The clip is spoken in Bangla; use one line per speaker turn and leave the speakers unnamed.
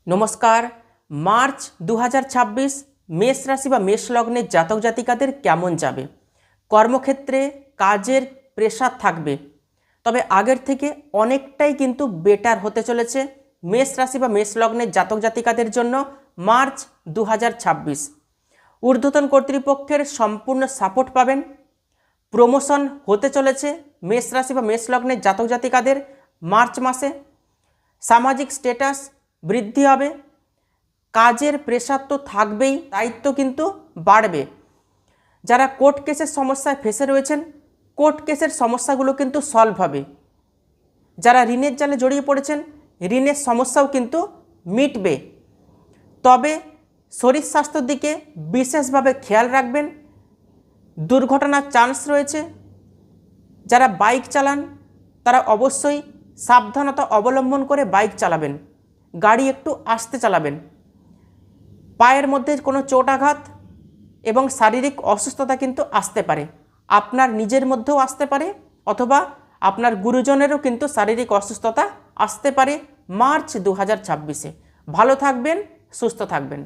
নমস্কার। মার্চ 2026 মেষ রাশি বা মেষ লগ্নের জাতক জাতিকাদের কেমন যাবে? কর্মক্ষেত্রে কাজের প্রেশার থাকবে, তবে আগের থেকে অনেকটাই কিন্তু বেটার হতে চলেছে মেষ রাশি বা মেষ লগ্নের জাতক জাতিকাদের জন্য মার্চ 2026। ঊর্ধ্বতন কর্তৃপক্ষের সম্পূর্ণ সাপোর্ট পাবেন। প্রমোশন হতে চলেছে মেষ রাশি বা মেষ লগ্নের জাতক জাতিকাদের মার্চ মাসে। সামাজিক স্ট্যাটাস বৃদ্ধি হবে। কাজের প্রেশার তো থাকবেই, দায়িত্ব কিন্তু বাড়বে। যারা কোর্ট কেসের সমস্যায় ফেসে রয়েছেন, কোর্ট কেসের সমস্যাগুলো কিন্তু সলভ হবে। যারা ঋণের জালে জড়িয়ে পড়েছেন, ঋণের সমস্যাও কিন্তু মিটবে। তবে শরীর স্বাস্থ্যের দিকে বিশেষভাবে খেয়াল রাখবেন। দুর্ঘটনার চান্স রয়েছে। যারা বাইক চালান তারা অবশ্যই সাবধানতা অবলম্বন করে বাইক চালাবেন। গাড়ি একটু আস্তে চালাবেন। পায়ের মধ্যে কোনো চোট আঘাত এবং শারীরিক অসুস্থতা কিন্তু আসতে পারে। আপনার নিজের মধ্যেও আসতে পারে, অথবা আপনার গুরুজনেরও কিন্তু শারীরিক অসুস্থতা আসতে পারে মার্চ 2026-এ। ভালো থাকবেন, সুস্থ থাকবেন।